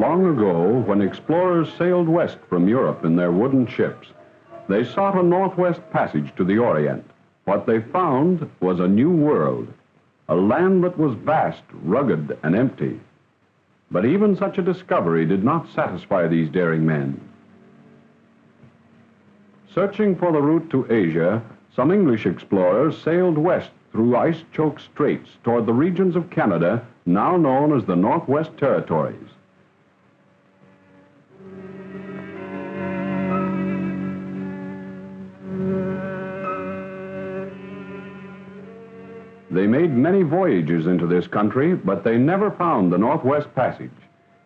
long ago, when explorers sailed west from Europe in their wooden ships, they sought a northwest passage to the Orient. What they found was a new world, a land that was vast, rugged, and empty. But even such a discovery did not satisfy these daring men. Searching for the route to Asia, some English explorers sailed west through ice-choked straits toward the regions of Canada, now known as the Northwest Territories. They made many voyages into this country, but they never found the Northwest Passage.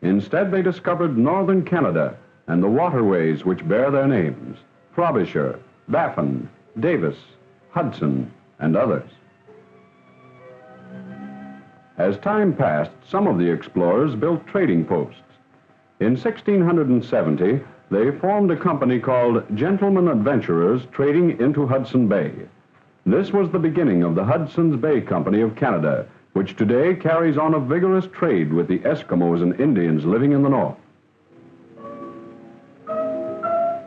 Instead, they discovered northern Canada and the waterways which bear their names: Frobisher, Baffin, Davis, Hudson, and others. As time passed, some of the explorers built trading posts. In 1670, they formed a company called Gentlemen Adventurers Trading into Hudson Bay. This was the beginning of the Hudson's Bay Company of Canada, which today carries on a vigorous trade with the Eskimos and Indians living in the north.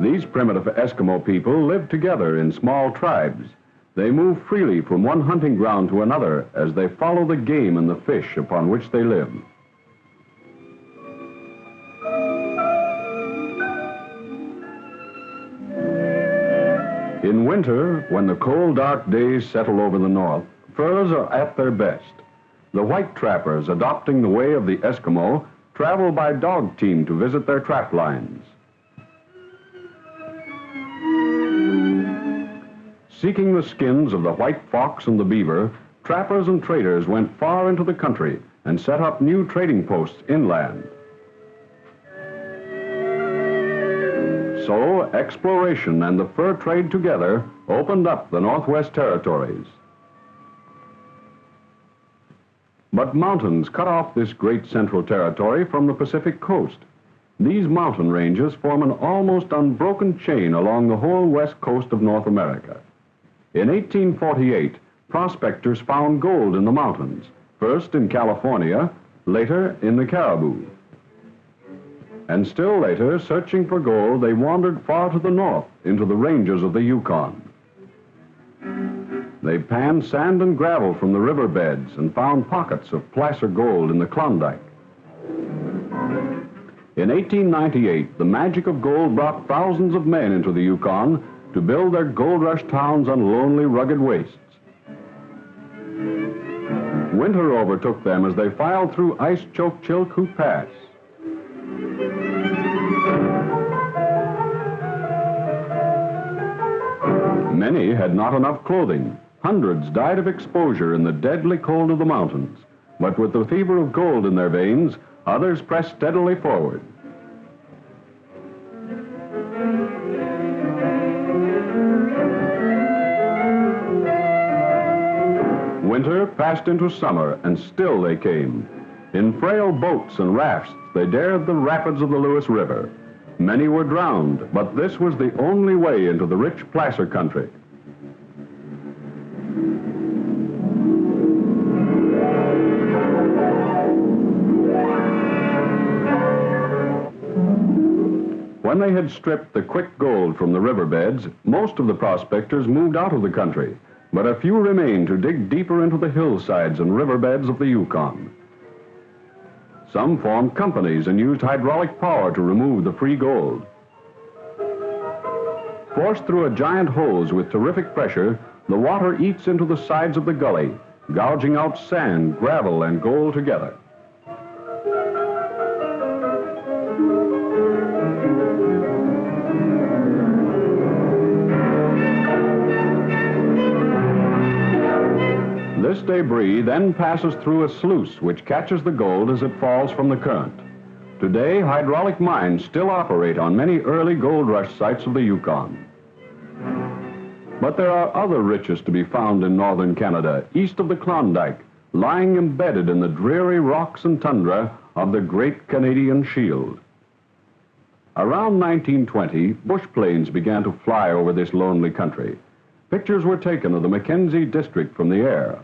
These primitive Eskimo people lived together in small tribes. They move freely from one hunting ground to another as they follow the game and the fish upon which they live. In winter, when the cold, dark days settle over the north, furs are at their best. The white trappers, adopting the way of the Eskimo, travel by dog team to visit their trap lines. Seeking the skins of the white fox and the beaver, trappers and traders went far into the country and set up new trading posts inland. So, exploration and the fur trade together opened up the Northwest Territories. But mountains cut off this great central territory from the Pacific coast. These mountain ranges form an almost unbroken chain along the whole west coast of North America. In 1848, prospectors found gold in the mountains, first in California, later in the Caribou. And still later, searching for gold, they wandered far to the north into the ranges of the Yukon. They panned sand and gravel from the riverbeds and found pockets of placer gold in the Klondike. In 1898, the magic of gold brought thousands of men into the Yukon to build their gold rush towns on lonely, rugged wastes. Winter overtook them as they filed through ice-choked Chilkoot Pass. Many had not enough clothing. Hundreds died of exposure in the deadly cold of the mountains. But with the fever of gold in their veins, others pressed steadily forward. Winter passed into summer, and still they came. In frail boats and rafts, they dared the rapids of the Lewis River. Many were drowned, but this was the only way into the rich placer country. When they had stripped the quick gold from the riverbeds, most of the prospectors moved out of the country, but a few remained to dig deeper into the hillsides and riverbeds of the Yukon. Some formed companies and used hydraulic power to remove the free gold. Forced through a giant hose with terrific pressure, the water eats into the sides of the gully, gouging out sand, gravel, and gold together. This debris then passes through a sluice which catches the gold as it falls from the current. Today, hydraulic mines still operate on many early gold rush sites of the Yukon. But there are other riches to be found in northern Canada, east of the Klondike, lying embedded in the dreary rocks and tundra of the Great Canadian Shield. Around 1920, bush planes began to fly over this lonely country. Pictures were taken of the Mackenzie district from the air.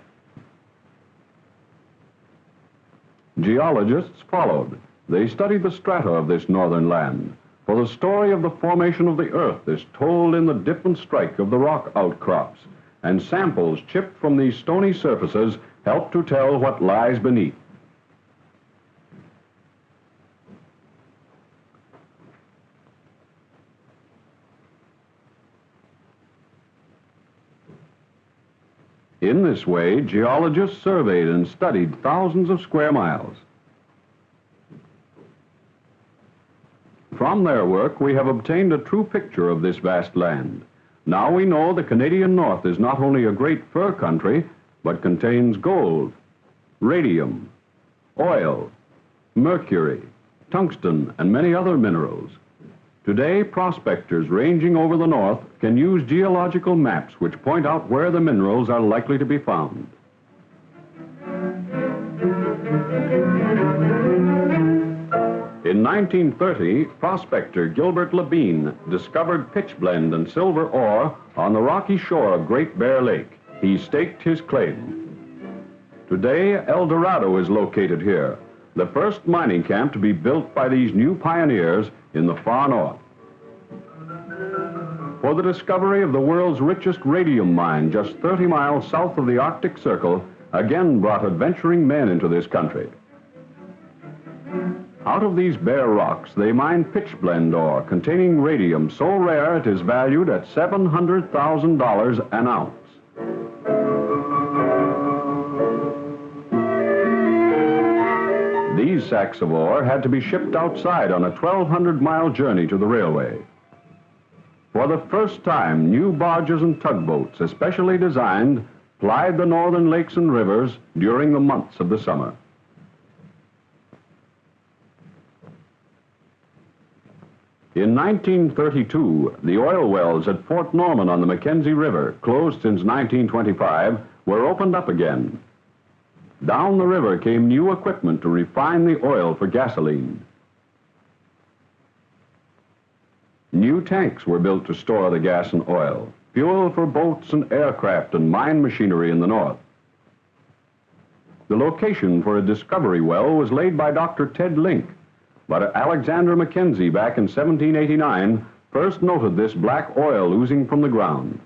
Geologists followed. They studied the strata of this northern land, for the story of the formation of the earth is told in the dip and strike of the rock outcrops, and samples chipped from these stony surfaces help to tell what lies beneath. In this way, geologists surveyed and studied thousands of square miles. From their work, we have obtained a true picture of this vast land. Now we know the Canadian North is not only a great fur country, but contains gold, radium, oil, mercury, tungsten, and many other minerals. Today, prospectors ranging over the north can use geological maps which point out where the minerals are likely to be found. In 1930, prospector Gilbert Labine discovered pitchblende and silver ore on the rocky shore of Great Bear Lake. He staked his claim. Today, El Dorado is located here, the first mining camp to be built by these new pioneers in the far north. For the discovery of the world's richest radium mine just 30 miles south of the Arctic Circle again brought adventuring men into this country. Out of these bare rocks, they mine pitchblende ore containing radium so rare it is valued at $700,000 an ounce. These sacks of ore had to be shipped outside on a 1,200-mile journey to the railway. For the first time, new barges and tugboats, especially designed, plied the northern lakes and rivers during the months of the summer. In 1932, the oil wells at Fort Norman on the Mackenzie River, closed since 1925, were opened up again. Down the river came new equipment to refine the oil for gasoline. New tanks were built to store the gas and oil, fuel for boats and aircraft and mine machinery in the north. The location for a discovery well was laid by Dr. Ted Link, but Alexander Mackenzie back in 1789 first noted this black oil oozing from the ground.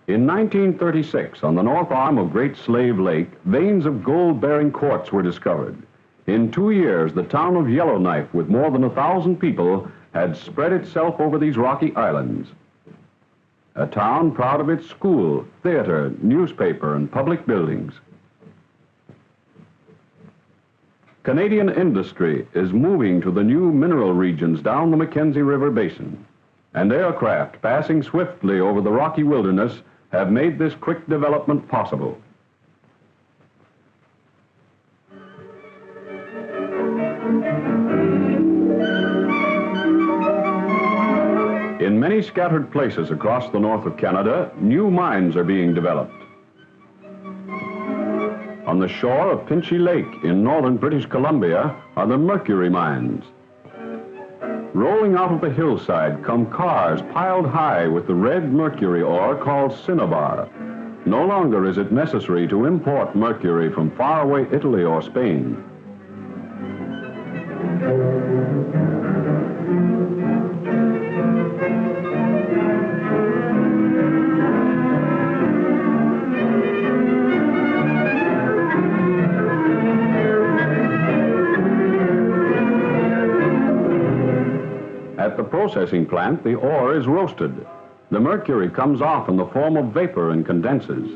In 1936, on the north arm of Great Slave Lake, veins of gold-bearing quartz were discovered. In 2 years, the town of Yellowknife, with more than 1,000 people, had spread itself over these rocky islands. A town proud of its school, theater, newspaper, and public buildings. Canadian industry is moving to the new mineral regions down the Mackenzie River basin, and aircraft passing swiftly over the rocky wilderness have made this quick development possible. In many scattered places across the north of Canada, new mines are being developed. On the shore of Pinchy Lake in northern British Columbia are the mercury mines. Rolling out of the hillside come cars piled high with the red mercury ore called cinnabar. No longer is it necessary to import mercury from faraway Italy or Spain. At the processing plant, the ore is roasted. The mercury comes off in the form of vapor and condenses.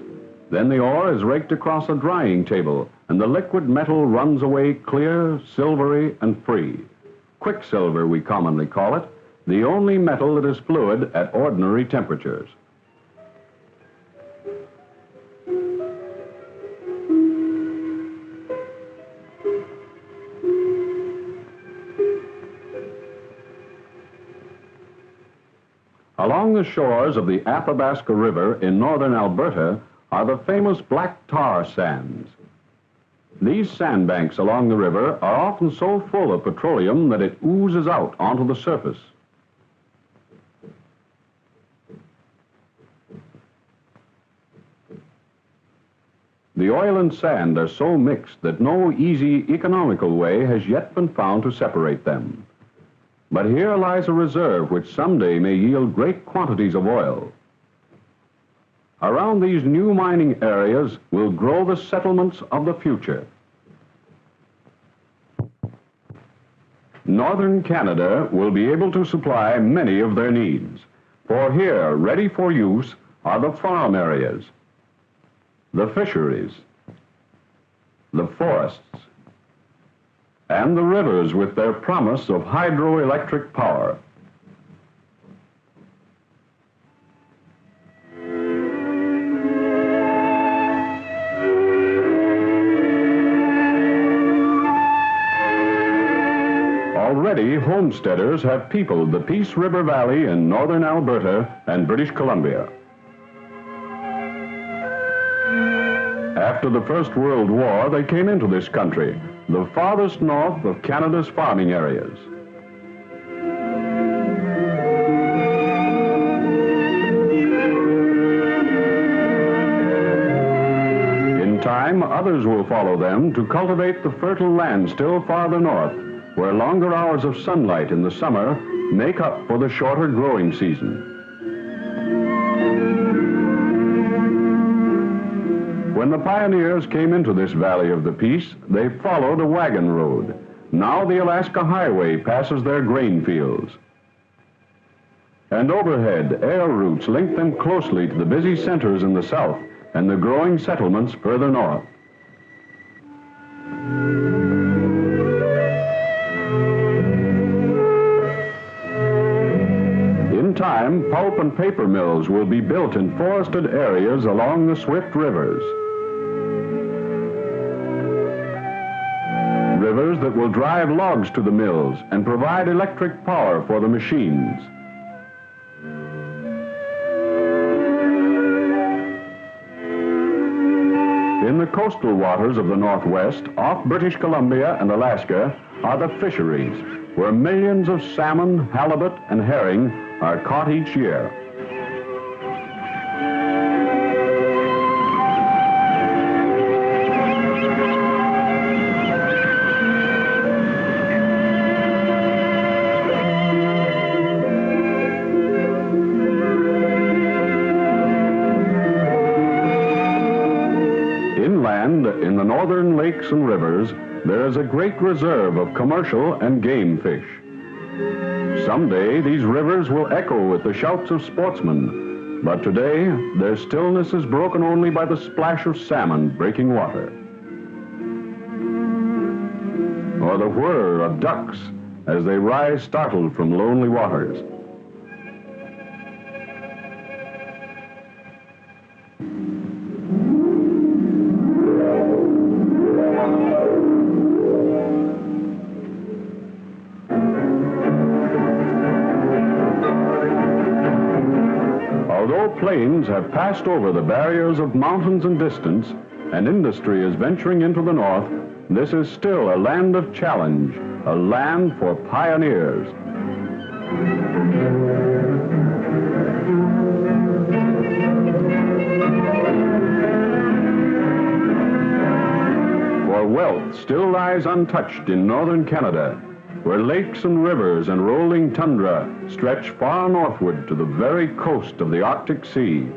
Then the ore is raked across a drying table, and the liquid metal runs away clear, silvery, and free. Quicksilver, we commonly call it, the only metal that is fluid at ordinary temperatures. Along the shores of the Athabasca River in northern Alberta are the famous black tar sands. These sandbanks along the river are often so full of petroleum that it oozes out onto the surface. The oil and sand are so mixed that no easy, economical way has yet been found to separate them. But here lies a reserve which someday may yield great quantities of oil. Around these new mining areas will grow the settlements of the future. Northern Canada will be able to supply many of their needs, for here, ready for use, are the farm areas, the fisheries, the forests, and the rivers with their promise of hydroelectric power. Already, homesteaders have peopled the Peace River Valley in northern Alberta and British Columbia. After the First World War, they came into this country, the farthest north of Canada's farming areas. In time, others will follow them to cultivate the fertile land still farther north, where longer hours of sunlight in the summer make up for the shorter growing season. When the pioneers came into this Valley of the Peace, they followed a wagon road. Now the Alaska Highway passes their grain fields. And overhead, air routes link them closely to the busy centers in the south and the growing settlements further north. In time, pulp and paper mills will be built in forested areas along the swift rivers. Rivers that will drive logs to the mills and provide electric power for the machines. In the coastal waters of the Northwest, off British Columbia and Alaska, are the fisheries, where millions of salmon, halibut, and herring are caught each year. Inland, in the northern lakes and rivers, there is a great reserve of commercial and game fish. Someday, these rivers will echo with the shouts of sportsmen, but today, their stillness is broken only by the splash of salmon breaking water, or the whir of ducks as they rise startled from lonely waters. Although plains have passed over the barriers of mountains and distance, and industry is venturing into the north, this is still a land of challenge, a land for pioneers. For wealth still lies untouched in northern Canada, where lakes and rivers and rolling tundra stretch far northward to the very coast of the Arctic Sea.